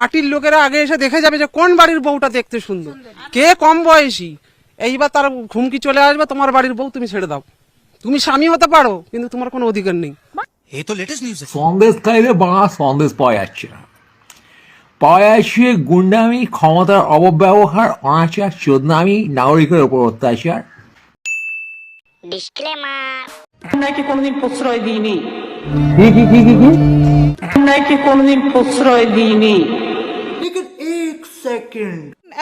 পার্টির লোকেরা আগে এসে দেখে যাবে যে কোন বাড়ির বউটা দেখতে সুন্দর, কে কম বয়সী। এইবার তার ঘুমকি চলে আসবে, তোমার বাড়ির বউ তুমি ছেড়ে দাও। তুমি স্বামী হতে পারো, কিন্তু তোমার কোনো অধিকার নেই। ये तो लेटेस्ट न्यूज़ है। সন্দেশকারীদের বাংলা সন্দেশ পাওয়া যাচ্ছে না, পাওয়া যাচ্ছে গুন্ডামি, ক্ষমতার অপব্যবহার, অনাচার, চোদনামি, নাগরিকের ওপর অত্যাচার। অন্যায়কে কোনোদিন প্রশ্রয় দিইনি, কি কি কি কি কি অন্যায়কে কোনোদিন প্রশ্রয় দিইনি।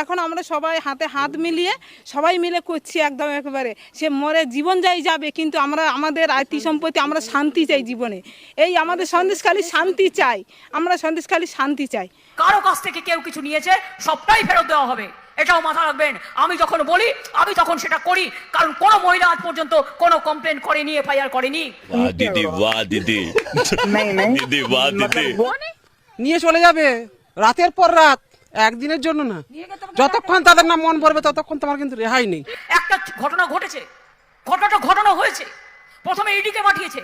এখন আমরা সবাই হাতে হাত মিলিয়ে সবাই মিলে করছি একদম একেবারে। সে মরে জীবন যাবে, কিন্তু আমরা আমাদের আয়তি সম্পত্তি, আমরা শান্তি চাই জীবনে। এই আমাদের সন্দেশখালী শান্তি চাই, আমরা সন্দেশখালী শান্তি চাই। কারো কাছ থেকে কেউ কিছু নিয়েছে সবটাই ফেরত দেওয়া হবে, এটাও মাথা রাখবেন। আমি যখন বলি আমি তখন সেটা করি, কারণ কোনো মহিলা আজ পর্যন্ত কোনো কমপ্লেন করেনি, এফআইআর করেনি। वाह दीदी, वाह दीदी, दीदी वाह दीदी। নিয়ে চলে যাবে রাতের পর রাত, একদিনের জন্য না। যতক্ষণ তাদের নাম মন পড়বে ততক্ষণ তোমার কিন্তু রেহাই নেই। একটা ঘটনা ঘটেছে, ঘটনা হয়েছে। প্রথমে ইডিকে পাঠিয়েছে,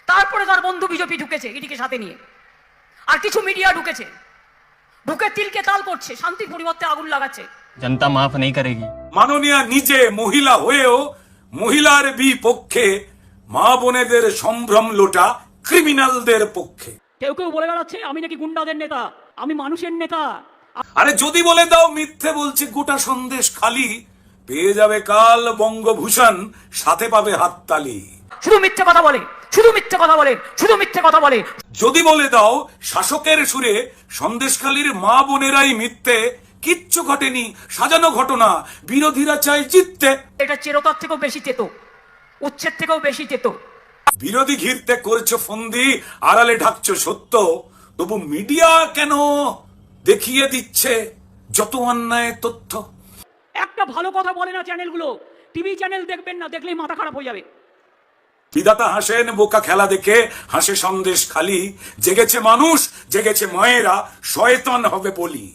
তারপরে তার বন্ধু বিজেপি ঢুকেছে ইডিকে সাথে নিয়ে, আর কিছু মিডিয়া ঢুকেছে, ঢুকে তিলকে তাল করছে, শান্তির পরিবর্তে আগুন লাগাচ্ছে। जनता माफ नहीं करेगी। মাননীয়া নিজে মহিলা হয়েও মহিলার বিপক্ষে, মা বোনেদের সম্ভ্রম লোটা ক্রিমিনালদের পক্ষে। কেউ কেউ বলে বেড়াচ্ছে আমি নাকি গুন্ডাদের নেতা, আমি মানুষের নেতা। আরে যদি বলে দাও মিথ্যে বলছে গোটা সন্দেশ খালি, পেয়ে যাবে কাল বঙ্গভূষণ, সাথে পাবে হাততালি। শুধু মিথ্যে কথা বলে, শুধু মিথ্যে কথা বলে, শুধু মিথ্যে কথা বলে। যদি বলে দাও শাসকের সুরে সন্দেশখালীর মা বোনেরাই মিথ্যে, কিচ্ছু ঘটেনি, সাজানো ঘটনা, বিরোধীরা চায় জিততে। এটা চেরতার থেকেও বেশি চেতো, উচ্ছেদ থেকেও বেশি চেতো। বিরোধী ঘিরতে করছো ফন্দি, আড়ালে ঢাকছো সত্য, তবু মিডিয়া কেন দেখিয়ে দিচ্ছে যত অন্যায় তথ্য। একটা ভালো কথা বলে না চ্যানেলগুলো, টিভি চ্যানেল দেখবেন না, দেখলেই মাথা খারাপ হয়ে যাবে। বিধাতা হাসেন বোকা খেলা দেখে, হাসে সন্দেশ খালি, জেগেছে মানুষ, জেগেছে মায়েরা, শয়তান হবে বলি।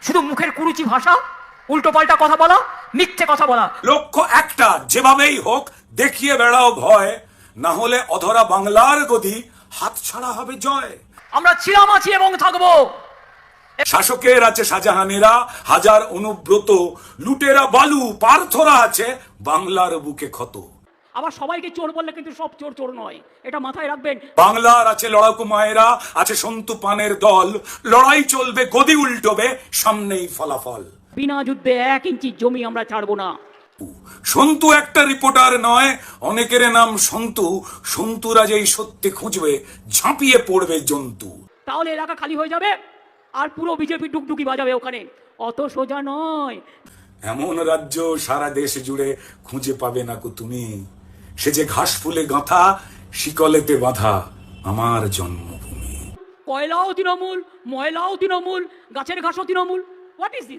শুধু মুখের কুরুচি ভাষা, উল্টো পাল্টা কথা বলা, মিথ্যে কথা বলা। লক্ষ্য একটা, যেভাবেই হোক দেখিয়ে বেড়াও ভয়, না হলে অধরা বাংলার গদি হাত ছাড়া হবে জয়। আমরা ছিলাম, আছি এবং থাকবো। শাসকের আছে শাহজাহানেরা, হাজার অনুব্রত, লুটেরা বালু পার্থরা আছে বাংলার বুকে ক্ষত। আবার সবাইকে চোর বললে কিন্তু সব চোর চোর নয়, এটা মাথায় রাখবেন। বাংলার আছে লড়াকু মায়েরা, আছে সন্তু পানের দল, লড়াই চলবে, গদি উল্টবে, সামনেই ফলাফল। বিনা যুদ্ধে 1 ইঞ্চি জমি আমরা ছাড়বো না। সন্তু একটা রিপোর্টার নয়, অনেকের নাম সন্তু। সন্তুরা যেই সত্যি খুঁজবে, ঝাঁপিয়ে পড়বে জন্তু। তাহলে এলাকা খালি হয়ে যাবে, আর পুরো বিজেপি ডুকডুকি বাজাবে ওখানে। অত সোজা নয়। এমন রাজ্য সারা দেশ জুড়ে খুঁজে পাবে না কো তুমি, সে যে ঘাস ফুলে গাঁথা, শিকলেতে বাঁধা আমার জন্মভূমি। কয়লাও তৃণমূল, ময়লাও তৃণমূল, গাছের ঘাসও তৃণমূল। What is this?